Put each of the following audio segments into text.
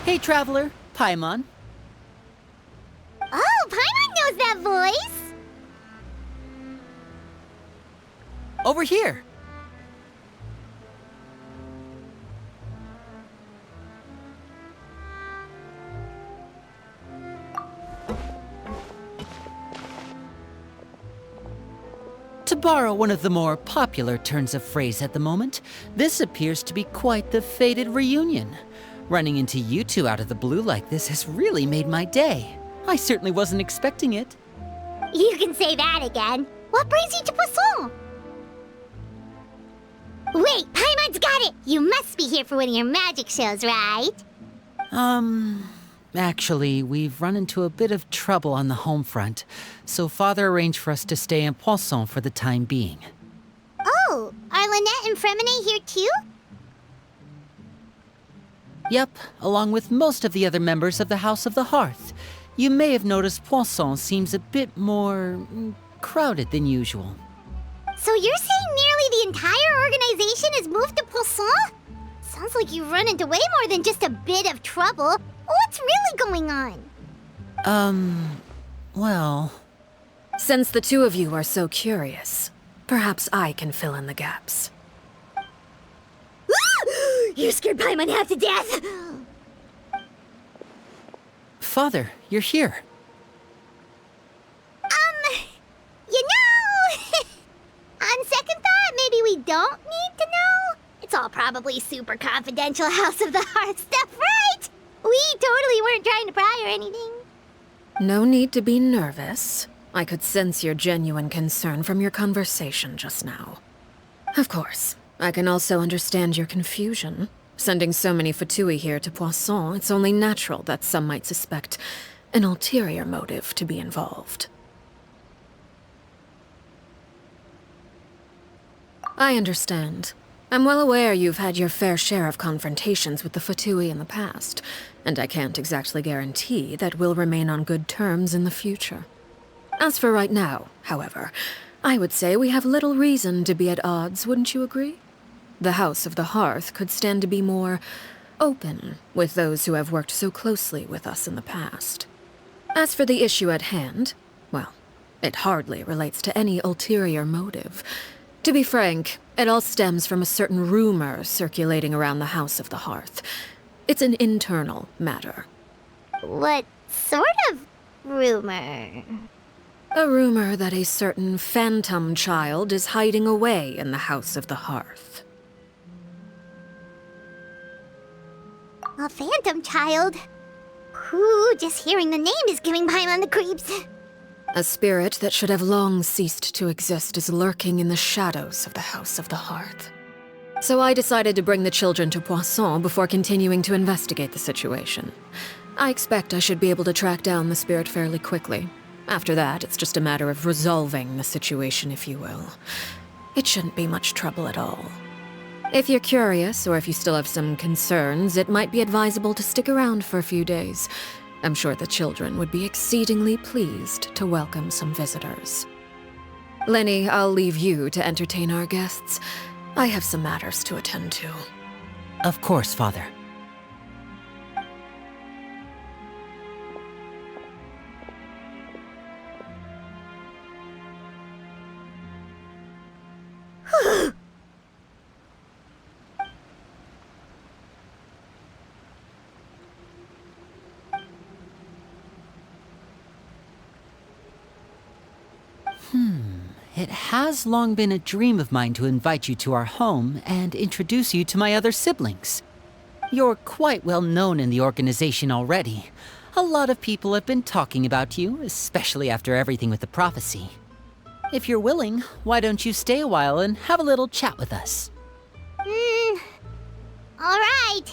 Hey, traveler, Paimon. Oh, Paimon knows that voice! Over here. To borrow one of the more popular turns of phrase at the moment, this appears to be quite the fated reunion. Running into you two out of the blue like this has really made my day. I certainly wasn't expecting it. You can say that again. What brings you to Poisson? Wait, Paimon's got it! You must be here for one of your magic shows, right? Actually, we've run into a bit of trouble on the home front, so Father arranged for us to stay in Poisson for the time being. Oh, are Lynette and Fremine here too? Yep, along with most of the other members of the House of the Hearth. You may have noticed Poisson seems a bit more crowded than usual. So you're saying nearly the entire organization has moved to Poisson? Sounds like you've run into way more than just a bit of trouble. What's really going on? Well... Since the two of you are so curious, perhaps I can fill in the gaps. You scared Paimon half to death! Father, you're here. You know... On second thought, maybe we don't need to know. It's all probably super confidential House of the Hearth stuff, right? We totally weren't trying to pry or anything. No need to be nervous. I could sense your genuine concern from your conversation just now. Of course, I can also understand your confusion. Sending so many Fatui here to Poisson, it's only natural that some might suspect an ulterior motive to be involved. I understand. I'm well aware you've had your fair share of confrontations with the Fatui in the past, and I can't exactly guarantee that we'll remain on good terms in the future. As for right now, however, I would say we have little reason to be at odds, wouldn't you agree? The House of the Hearth could stand to be more open with those who have worked so closely with us in the past. As for the issue at hand, well, it hardly relates to any ulterior motive. To be frank, it all stems from a certain rumor circulating around the House of the Hearth. It's an internal matter. What sort of rumor? A rumor that a certain phantom child is hiding away in the House of the Hearth. A phantom child? Ooh, just hearing the name is giving Paimon the creeps. A spirit that should have long ceased to exist is lurking in the shadows of the House of the Hearth. So I decided to bring the children to Poisson before continuing to investigate the situation. I expect I should be able to track down the spirit fairly quickly. After that, it's just a matter of resolving the situation, if you will. It shouldn't be much trouble at all. If you're curious, or if you still have some concerns, it might be advisable to stick around for a few days. I'm sure the children would be exceedingly pleased to welcome some visitors. Lenny, I'll leave you to entertain our guests. I have some matters to attend to. Of course, Father. It has long been a dream of mine to invite you to our home and introduce you to my other siblings. You're quite well known in the organization already. A lot of people have been talking about you, especially after everything with the prophecy. If you're willing, why don't you stay a while and have a little chat with us? Alright.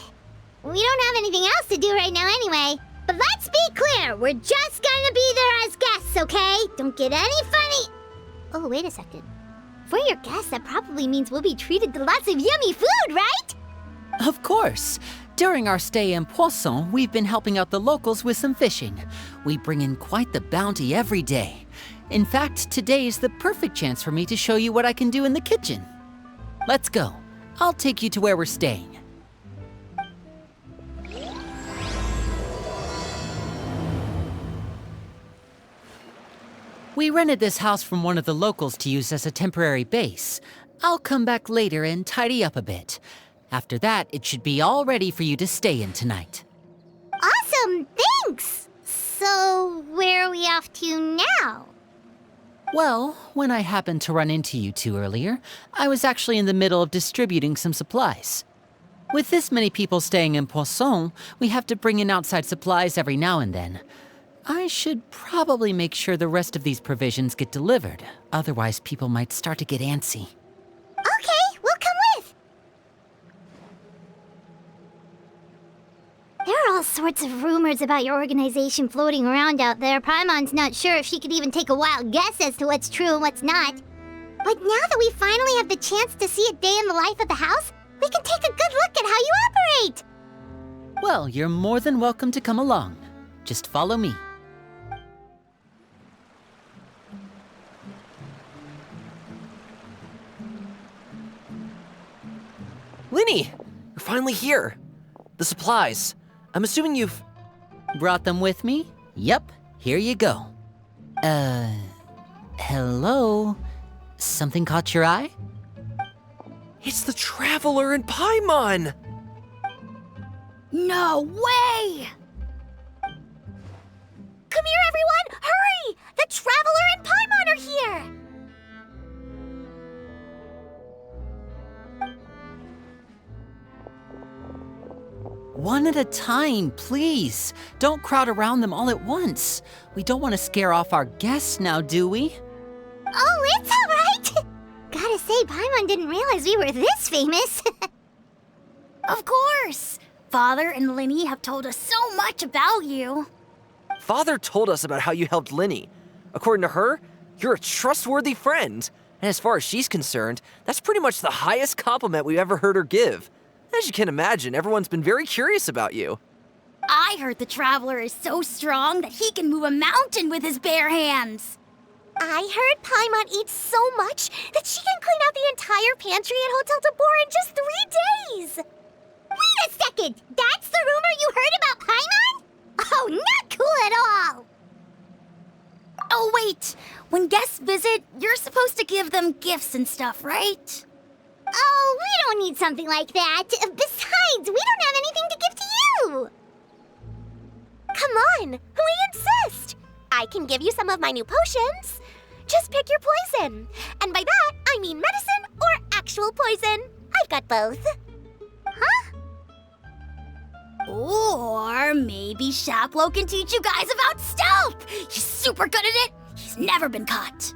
We don't have anything else to do right now anyway. But let's be clear, we're just gonna be there as guests, okay? Don't get any funny... Oh, wait a second. For your guests, that probably means we'll be treated to lots of yummy food, right? Of course. During our stay in Poisson, we've been helping out the locals with some fishing. We bring in quite the bounty every day. In fact, today is the perfect chance for me to show you what I can do in the kitchen. Let's go. I'll take you to where we're staying. We rented this house from one of the locals to use as a temporary base. I'll come back later and tidy up a bit. After that, it should be all ready for you to stay in tonight. Awesome, thanks! So, where are we off to now? Well, when I happened to run into you two earlier, I was actually in the middle of distributing some supplies. With this many people staying in Poisson, we have to bring in outside supplies every now and then. I should probably make sure the rest of these provisions get delivered, otherwise people might start to get antsy. Okay, we'll come with! There are all sorts of rumors about your organization floating around out there. Paimon's not sure if she could even take a wild guess as to what's true and what's not. But now that we finally have the chance to see a day in the life of the house, we can take a good look at how you operate! Well, you're more than welcome to come along. Just follow me. Linny! You're finally here. The supplies. I'm assuming you've... Brought them with me? Yep, here you go. Hello? Something caught your eye? It's the Traveler in Paimon! No way! Come here, everyone! Hurry! The Traveler and Paimon are here! One at a time, please. Don't crowd around them all at once. We don't want to scare off our guests now, do we? Oh, it's all right! Gotta say, Paimon didn't realize we were this famous. Of course! Father and Linny have told us so much about you. Father told us about how you helped Linny. According to her, you're a trustworthy friend. And as far as she's concerned, that's pretty much the highest compliment we've ever heard her give. As you can imagine, everyone's been very curious about you. I heard the Traveler is so strong that he can move a mountain with his bare hands. I heard Paimon eats so much that she can clean out the entire pantry at Hotel de Boer in just 3 days! Wait a second! That's the rumor you heard about Paimon? Oh, not cool at all! Oh, wait! When guests visit, you're supposed to give them gifts and stuff, right? Oh, we don't need something like that. Besides, we don't have anything to give to you! Come on, we insist! I can give you some of my new potions. Just pick your poison. And by that, I mean medicine or actual poison. I've got both. Huh? Or maybe Shaplo can teach you guys about stealth! He's super good at it! He's never been caught.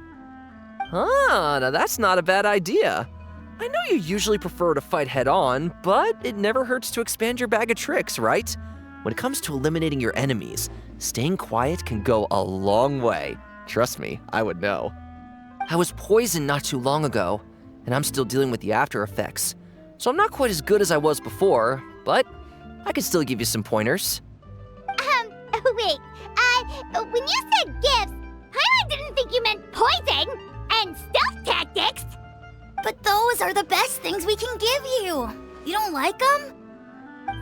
Ah, now that's not a bad idea. I know you usually prefer to fight head-on, but it never hurts to expand your bag of tricks, right? When it comes to eliminating your enemies, staying quiet can go a long way. Trust me, I would know. I was poisoned not too long ago, and I'm still dealing with the after effects. So I'm not quite as good as I was before, but I can still give you some pointers. Wait, when you said gifts, Paimon didn't think you meant poison and stealth tactics. But those are the best things we can give you. You don't like them?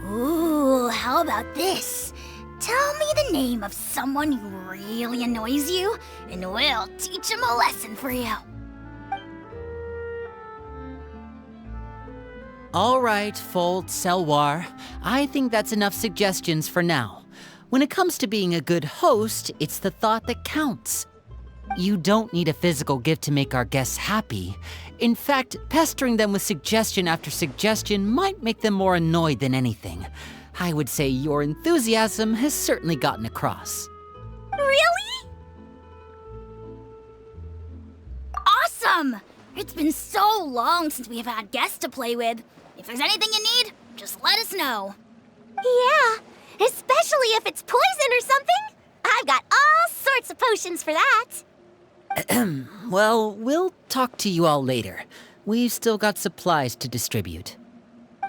Ooh, how about this? Tell me the name of someone who really annoys you, and we'll teach him a lesson for you. All right, Fold, Selwar. I think that's enough suggestions for now. When it comes to being a good host, it's the thought that counts. You don't need a physical gift to make our guests happy. In fact, pestering them with suggestion after suggestion might make them more annoyed than anything. I would say your enthusiasm has certainly gotten across. Really? Awesome! It's been so long since we have had guests to play with. If there's anything you need, just let us know. Yeah, especially if it's poison or something. I've got all sorts of potions for that. Well, we'll talk to you all later. We've still got supplies to distribute.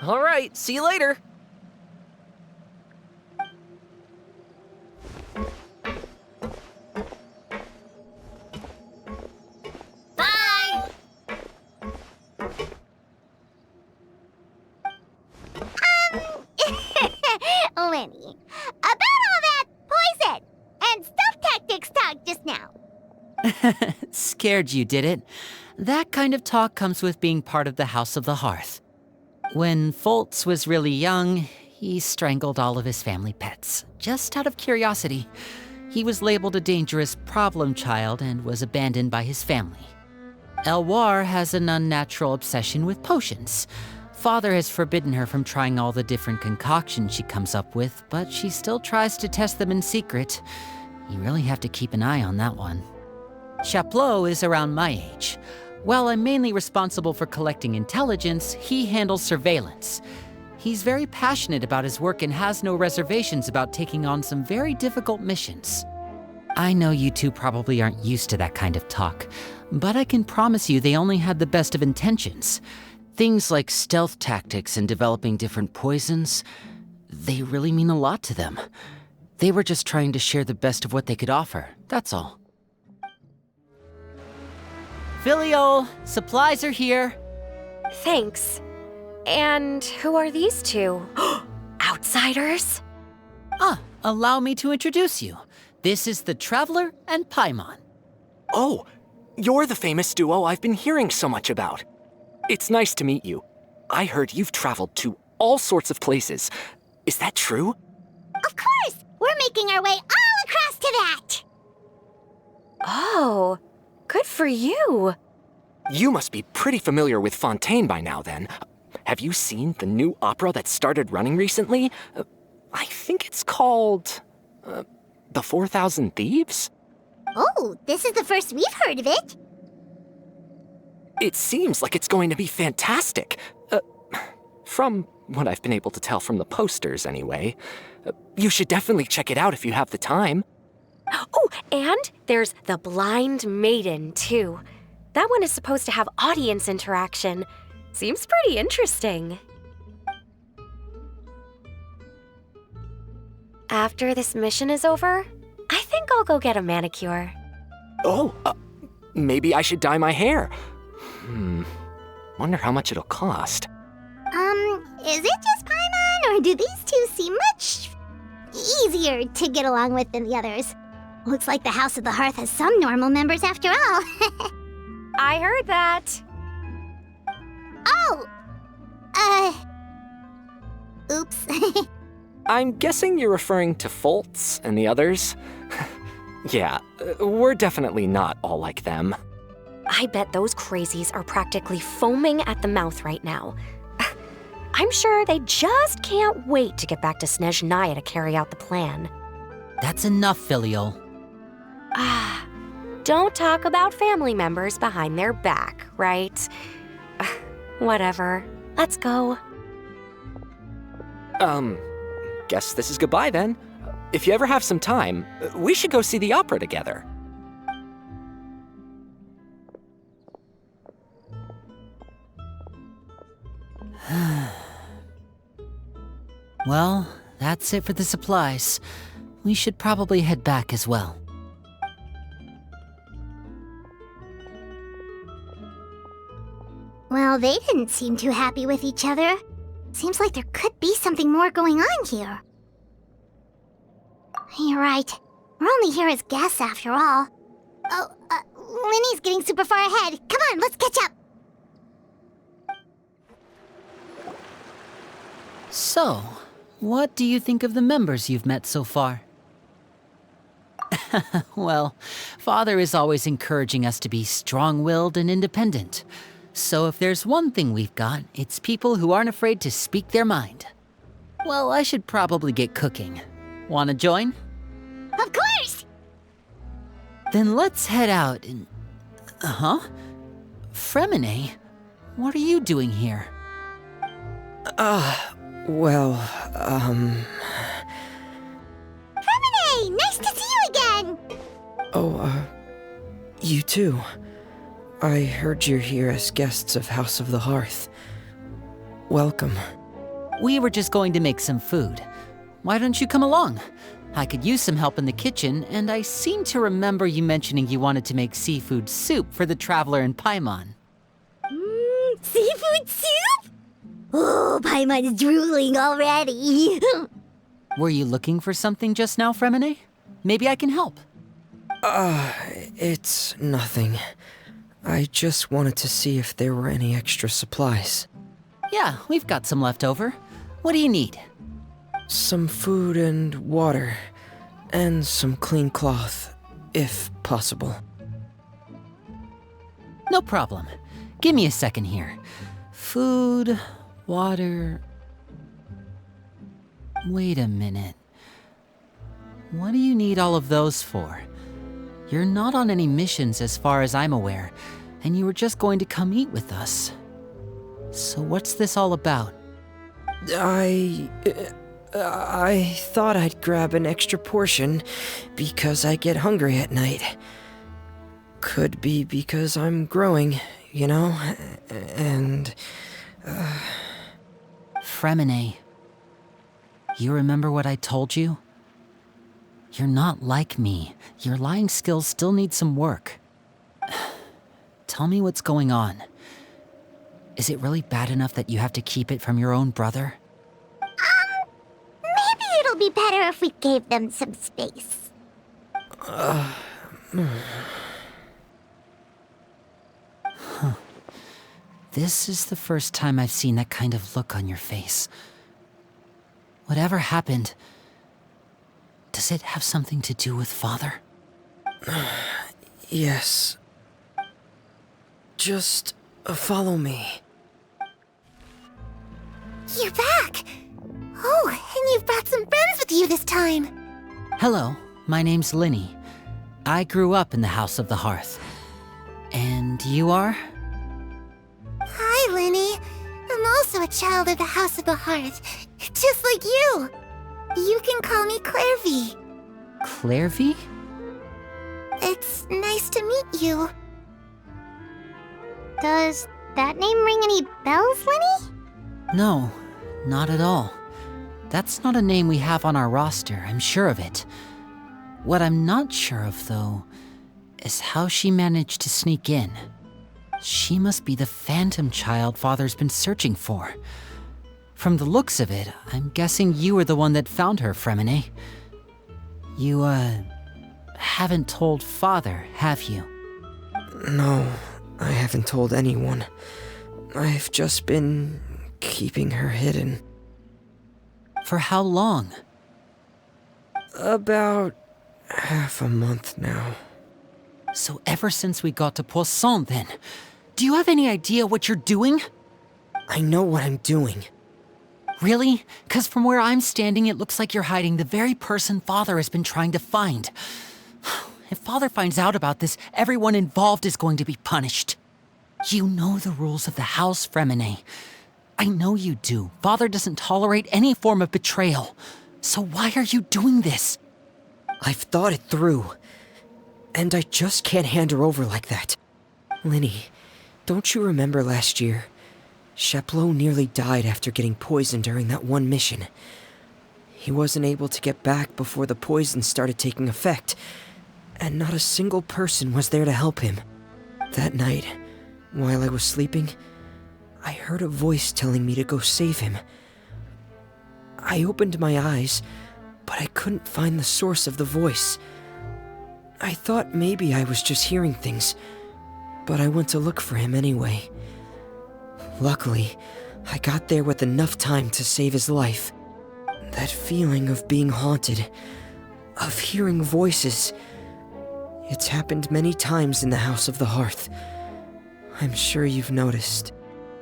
All right, see you later. Bye! Lenny, about all that poison and stealth tactics talk just now. Scared you, did it? That kind of talk comes with being part of the House of the Hearth. When Foltz was really young, he strangled all of his family pets, just out of curiosity. He was labeled a dangerous problem child and was abandoned by his family. Elwar has an unnatural obsession with potions. Father has forbidden her from trying all the different concoctions she comes up with, but she still tries to test them in secret. You really have to keep an eye on that one. Chaplot is around my age. While I'm mainly responsible for collecting intelligence, he handles surveillance. He's very passionate about his work and has no reservations about taking on some very difficult missions. I know you two probably aren't used to that kind of talk, but I can promise you they only had the best of intentions. Things like stealth tactics and developing different poisons, they really mean a lot to them. They were just trying to share the best of what they could offer, that's all. Filiol, supplies are here. Thanks. And who are these two? Outsiders? Allow me to introduce you. This is the Traveler and Paimon. Oh, you're the famous duo I've been hearing so much about. It's nice to meet you. I heard you've traveled to all sorts of places. Is that true? Of course! We're making our way all across to that! Oh, good for you. You must be pretty familiar with Fontaine by now, then. Have you seen the new opera that started running recently? I think it's called... The 4,000 Thieves? Oh, this is the first we've heard of it. It seems like it's going to be fantastic. From what I've been able to tell from the posters, anyway. You should definitely check it out if you have the time. Oh, and there's The Blind Maiden, too. That one is supposed to have audience interaction. Seems pretty interesting. After this mission is over, I think I'll go get a manicure. Oh, maybe I should dye my hair. Wonder how much it'll cost. Is it just Paimon, or do these two seem much easier to get along with than the others? Looks like the House of the Hearth has some normal members after all. I heard that. Oh! Oops. I'm guessing you're referring to Foltz and the others? Yeah, we're definitely not all like them. I bet those crazies are practically foaming at the mouth right now. I'm sure they just can't wait to get back to Snezhnaya to carry out the plan. That's enough, Filiol. Don't talk about family members behind their back, right? Whatever. Let's go. Guess this is goodbye then. If you ever have some time, we should go see the opera together. Well, that's it for the supplies. We should probably head back as well. Well, they didn't seem too happy with each other. Seems like there could be something more going on here. You're right. We're only here as guests after all. Oh, Linny's getting super far ahead. Come on, let's catch up. So, what do you think of the members you've met so far? Well, Father is always encouraging us to be strong-willed and independent. So if there's one thing we've got, it's people who aren't afraid to speak their mind. Well, I should probably get cooking. Wanna join? Of course! Then let's head out and... Fremine? What are you doing here? Fremine, nice to see you again! You too. I heard you're here as guests of House of the Hearth. Welcome. We were just going to make some food. Why don't you come along? I could use some help in the kitchen, and I seem to remember you mentioning you wanted to make seafood soup for the Traveler and Paimon. Seafood soup? Oh, Paimon's drooling already. Were you looking for something just now, Fremine? Maybe I can help. It's nothing. I just wanted to see if there were any extra supplies. Yeah, we've got some left over. What do you need? Some food and water, and some clean cloth, if possible. No problem. Give me a second here. Food, water... Wait a minute. What do you need all of those for? You're not on any missions as far as I'm aware, and you were just going to come eat with us. So what's this all about? I thought I'd grab an extra portion because I get hungry at night. Could be because I'm growing, you know, and... Fremine. You remember what I told you? You're not like me. Your lying skills still need some work. Tell me what's going on. Is it really bad enough that you have to keep it from your own brother? Maybe it'll be better if we gave them some space. This is the first time I've seen that kind of look on your face. Whatever happened, does it have something to do with Father? Yes. Just follow me. You're back! Oh, and you've brought some friends with you this time. Hello, my name's Linny. I grew up in the House of the Hearth. And you are? Hi, Linny. I'm also a child of the House of the Hearth, just like you. You can call me Clairvy. Clairvy? It's nice to meet you. Does that name ring any bells, Linny? No, not at all. That's not a name we have on our roster, I'm sure of it. What I'm not sure of, though, is how she managed to sneak in. She must be the phantom child Father's been searching for. From the looks of it, I'm guessing you were the one that found her, Fremine. You, haven't told Father, have you? No, I haven't told anyone. I've just been keeping her hidden. For how long? About half a month now. So ever since we got to Poisson, then. Do you have any idea what you're doing? I know what I'm doing. Really? 'Cause from where I'm standing, it looks like you're hiding the very person Father has been trying to find. If Father finds out about this, everyone involved is going to be punished. You know the rules of the house, Fremine. I know you do. Father doesn't tolerate any form of betrayal. So why are you doing this? I've thought it through. And I just can't hand her over like that. Linny, don't you remember last year? Chaplot nearly died after getting poisoned during that one mission. He wasn't able to get back before the poison started taking effect, and not a single person was there to help him. That night, while I was sleeping, I heard a voice telling me to go save him. I opened my eyes, but I couldn't find the source of the voice. I thought maybe I was just hearing things, but I went to look for him anyway. Luckily, I got there with enough time to save his life. That feeling of being haunted, of hearing voices, it's happened many times in the House of the Hearth. I'm sure you've noticed.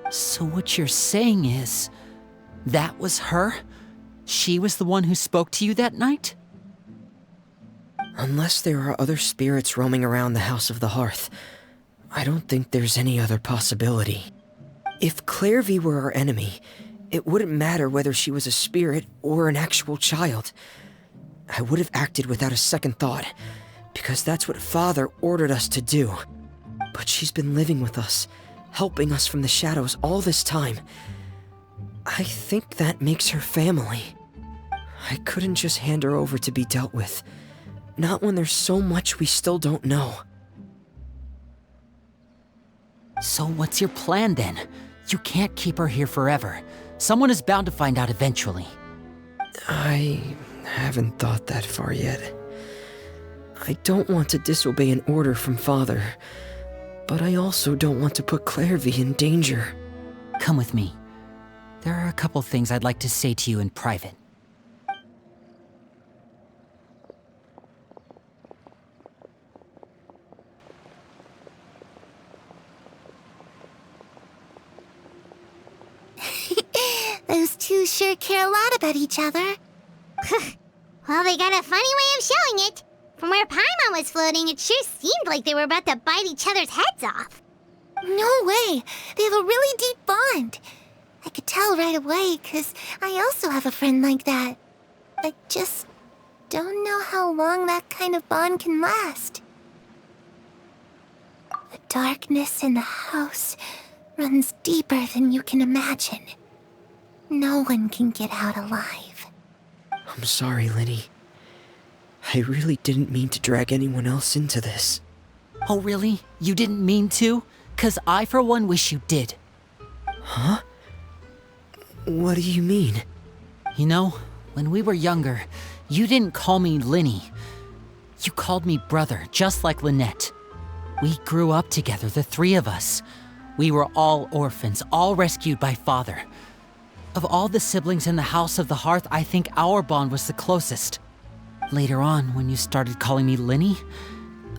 So what you're saying is, that was her? She was the one who spoke to you that night? Unless there are other spirits roaming around the House of the Hearth, I don't think there's any other possibility. If Clairvy were our enemy, it wouldn't matter whether she was a spirit or an actual child. I would have acted without a second thought, because that's what Father ordered us to do. But she's been living with us, helping us from the shadows all this time. I think that makes her family. I couldn't just hand her over to be dealt with. Not when there's so much we still don't know. So what's your plan then? You can't keep her here forever. Someone is bound to find out eventually. I haven't thought that far yet. I don't want to disobey an order from Father, but I also don't want to put Clairvy in danger. Come with me. There are a couple things I'd like to say to you in private. Those two sure care a lot about each other. Well, they got a funny way of showing it. From where Paimon was floating, it sure seemed like they were about to bite each other's heads off. No way! They have a really deep bond. I could tell right away, 'cause I also have a friend like that. I just don't know how long that kind of bond can last. The darkness in the house runs deeper than you can imagine. No one can get out alive. I'm sorry, Linny. I really didn't mean to drag anyone else into this. Oh, really? You didn't mean to? 'Cause I, for one, wish you did. Huh? What do you mean? You know, when we were younger, you didn't call me Linny. You called me brother, just like Lynette. We grew up together, the three of us. We were all orphans, all rescued by Father. Of all the siblings in the House of the Hearth, I think our bond was the closest. Later on, when you started calling me Linny,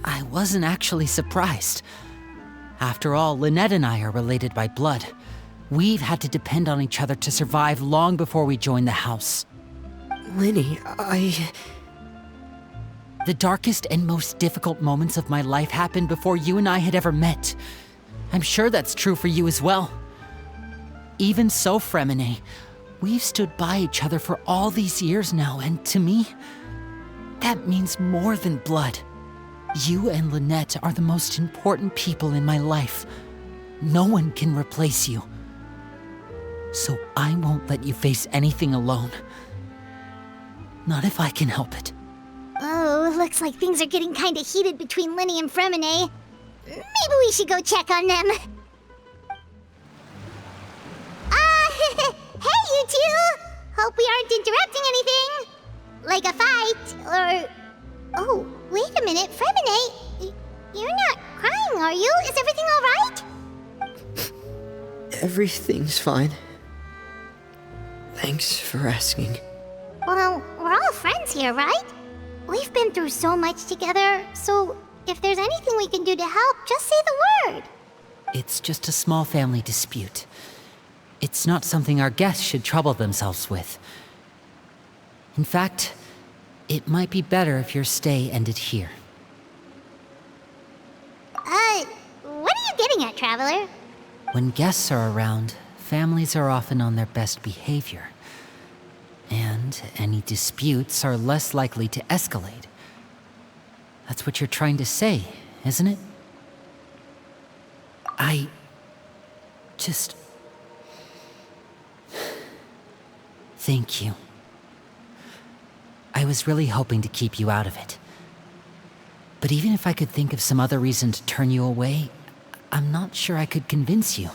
I wasn't actually surprised. After all, Lynette and I are related by blood. We've had to depend on each other to survive long before we joined the house. Linny, The darkest and most difficult moments of my life happened before you and I had ever met. I'm sure that's true for you as well. Even so, Fremine, we've stood by each other for all these years now, and to me, that means more than blood. You and Lynette are the most important people in my life. No one can replace you. So I won't let you face anything alone. Not if I can help it. Oh, looks like things are getting kinda heated between Linny and Fremine. Maybe we should go check on them. Hey, you two! Hope we aren't interrupting anything. Like a fight, or... Oh, wait a minute, Fremine. You're not crying, are you? Is everything alright? Everything's fine. Thanks for asking. Well, we're all friends here, right? We've been through so much together, so if there's anything we can do to help, just say the word. It's just a small family dispute. It's not something our guests should trouble themselves with. In fact, it might be better if your stay ended here. What are you getting at, Traveler? When guests are around, families are often on their best behavior. And any disputes are less likely to escalate. That's what you're trying to say, isn't it? I just... Thank you. I was really hoping to keep you out of it. But even if I could think of some other reason to turn you away, I'm not sure I could convince you.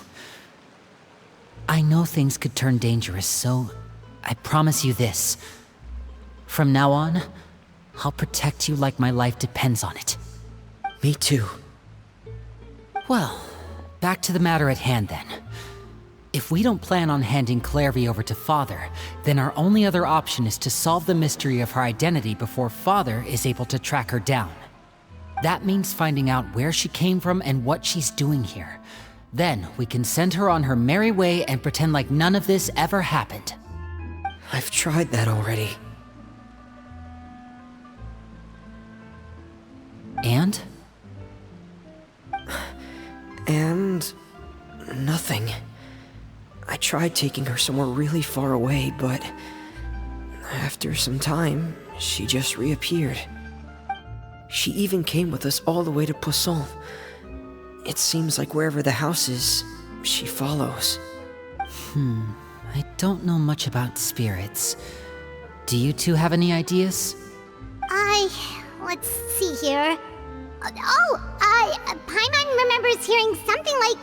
I know things could turn dangerous, so I promise you this. From now on, I'll protect you like my life depends on it. Me too. Well, back to the matter at hand then. If we don't plan on handing Clairvy over to Father, then our only other option is to solve the mystery of her identity before Father is able to track her down. That means finding out where she came from and what she's doing here. Then we can send her on her merry way and pretend like none of this ever happened. I've tried that already. And? And... nothing. I tried taking her somewhere really far away, but... after some time, she just reappeared. She even came with us all the way to Poisson. It seems like wherever the house is, she follows. I don't know much about spirits. Do you two have any ideas? Let's see here. Paimon remembers hearing something like,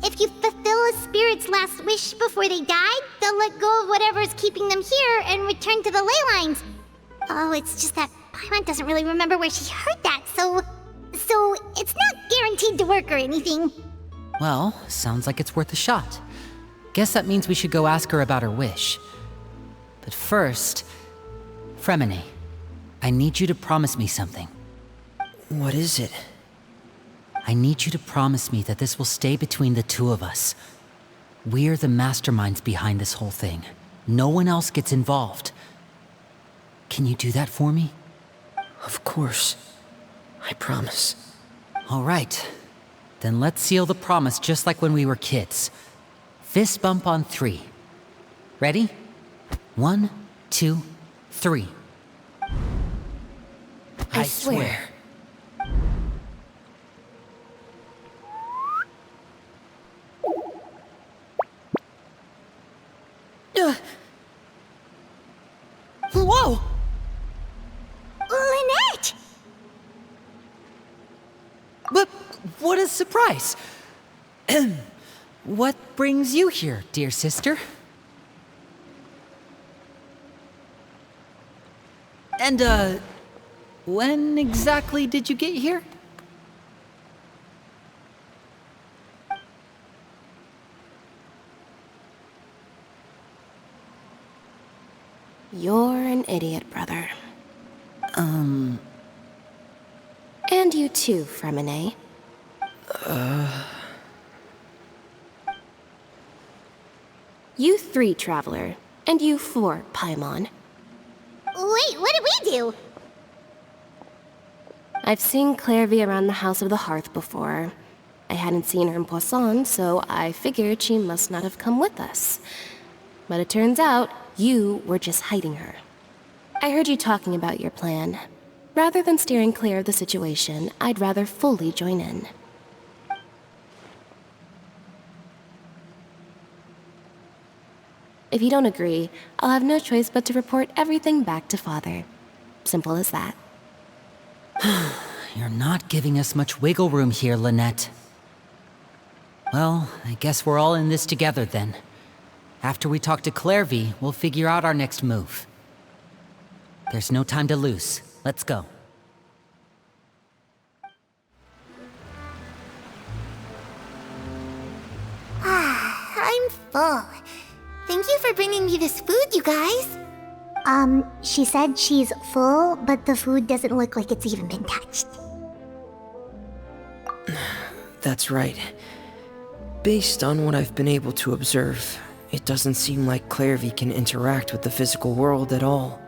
if you fulfill a spirit's last wish before they died, they'll let go of whatever's keeping them here and return to the ley lines. Oh, it's just that Paimon doesn't really remember where she heard that, so it's not guaranteed to work or anything. Well, sounds like it's worth a shot. Guess that means we should go ask her about her wish. But first, Fremine, I need you to promise me something. What is it? I need you to promise me that this will stay between the two of us. We're the masterminds behind this whole thing. No one else gets involved. Can you do that for me? Of course. I promise. All right. Then let's seal the promise just like when we were kids. Fist bump on 3. Ready? 1, 2, 3. I swear. Whoa! Lynette! But what a surprise! What brings you here, dear sister? And, when exactly did you get here? You're an idiot, brother. And you too, Fremine. You 3, Traveler. And you 4, Paimon. Wait, what did we do? I've seen Clairvy around the House of the Hearth before. I hadn't seen her in Poisson, so I figured she must not have come with us. But it turns out, you were just hiding her. I heard you talking about your plan. Rather than steering clear of the situation, I'd rather fully join in. If you don't agree, I'll have no choice but to report everything back to Father. Simple as that. You're not giving us much wiggle room here, Lynette. Well, I guess we're all in this together then. After we talk to Clairvy, we'll figure out our next move. There's no time to lose. Let's go. I'm full. Thank you for bringing me this food, you guys. She said she's full, but the food doesn't look like it's even been touched. That's right. Based on what I've been able to observe, it doesn't seem like Clairvy can interact with the physical world at all.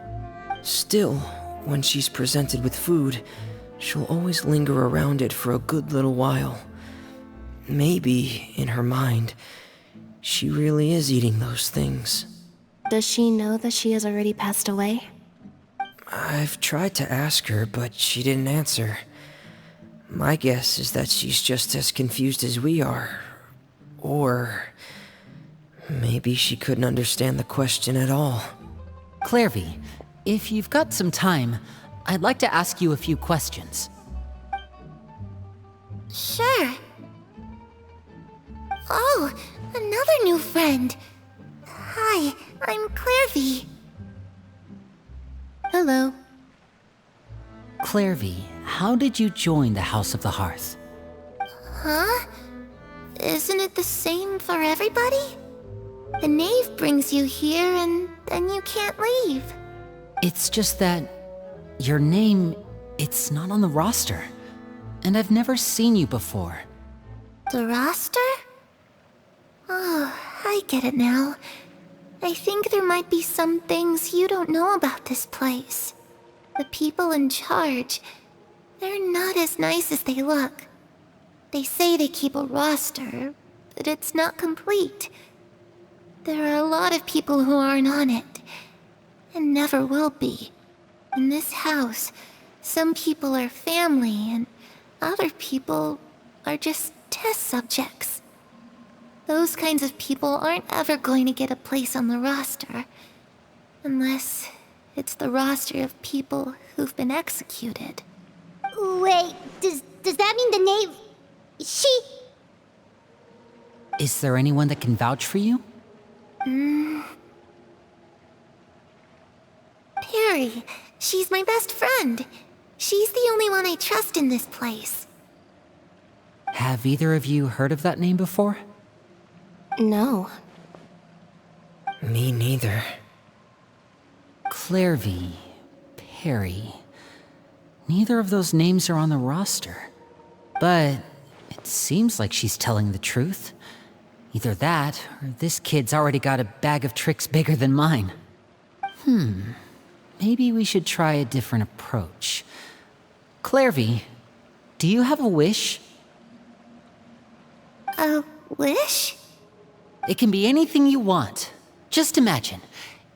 Still, when she's presented with food, she'll always linger around it for a good little while. Maybe, in her mind, she really is eating those things. Does she know that she has already passed away? I've tried to ask her, but she didn't answer. My guess is that she's just as confused as we are. Or maybe she couldn't understand the question at all. Clairvy, if you've got some time, I'd like to ask you a few questions. Sure. Oh, another new friend. Hi, I'm Clairvy. Hello. Clairvy, how did you join the House of the Hearth? Huh? Isn't it the same for everybody? The knave brings you here and then you can't leave. It's just that your name, it's not on the roster. And I've never seen you before. The roster? Oh, I get it now. I think there might be some things you don't know about this place. The people in charge, they're not as nice as they look. They say they keep a roster, but it's not complete. There are a lot of people who aren't on it, and never will be. In this house, some people are family, and other people are just test subjects. Those kinds of people aren't ever going to get a place on the roster, unless it's the roster of people who've been executed. Wait, does that mean the knave... She... Is there anyone that can vouch for you? Perry, She's my best friend. She's the only one I trust in this place. Have either of you heard of that name before? No. Me neither. Clairvy, Perry. Neither of those names are on the roster. But it seems like she's telling the truth. Either that, or this kid's already got a bag of tricks bigger than mine. Maybe we should try a different approach. Clairvy, do you have a wish? A wish? It can be anything you want. Just imagine.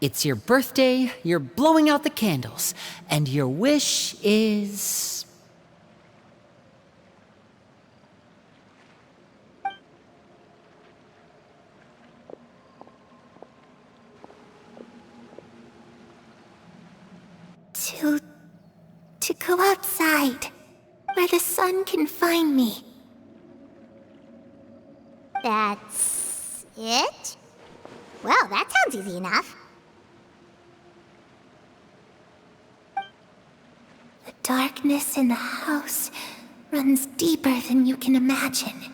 It's your birthday, you're blowing out the candles, and your wish is... To go outside, where the sun can find me. That's it? Well, that sounds easy enough. The darkness in the house runs deeper than you can imagine.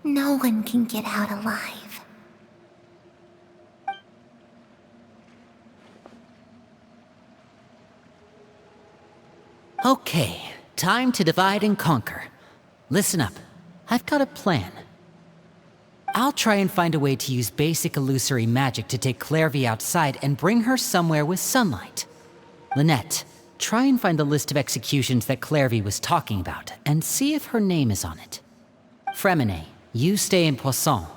No one can get out alive. Okay, time to divide and conquer. Listen up, I've got a plan. I'll try and find a way to use basic illusory magic to take Clairvy outside and bring her somewhere with sunlight. Lynette, try and find the list of executions that Clairvy was talking about, and see if her name is on it. Fremine, you stay in Poisson.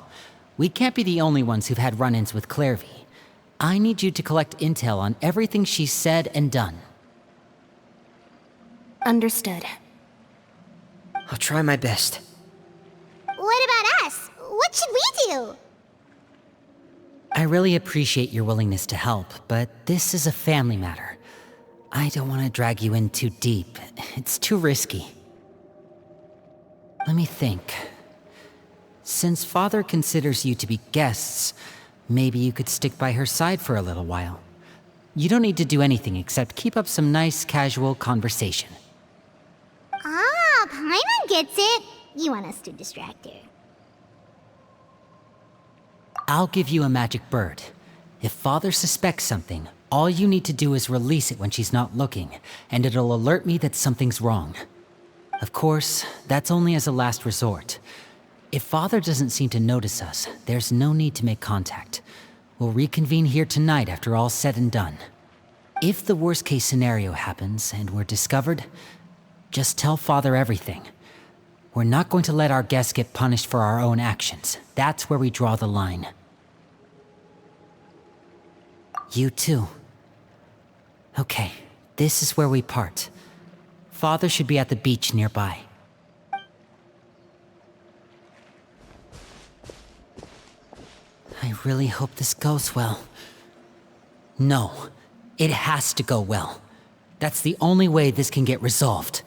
We can't be the only ones who've had run-ins with Clairvy. I need you to collect intel on everything she's said and done. Understood. I'll try my best. What about us? What should we do? I really appreciate your willingness to help, but this is a family matter. I don't want to drag you in too deep. It's too risky. Let me think. Since Father considers you to be guests, maybe you could stick by her side for a little while. You don't need to do anything except keep up some nice, casual conversation. Ah, Paimon gets it. You want us to distract her. I'll give you a magic bird. If Father suspects something, all you need to do is release it when she's not looking, and it'll alert me that something's wrong. Of course, that's only as a last resort. If Father doesn't seem to notice us, there's no need to make contact. We'll reconvene here tonight after all's said and done. If the worst-case scenario happens and we're discovered, just tell Father everything. We're not going to let our guests get punished for our own actions. That's where we draw the line. You too. Okay, this is where we part. Father should be at the beach nearby. I really hope this goes well. No, it has to go well. That's the only way this can get resolved.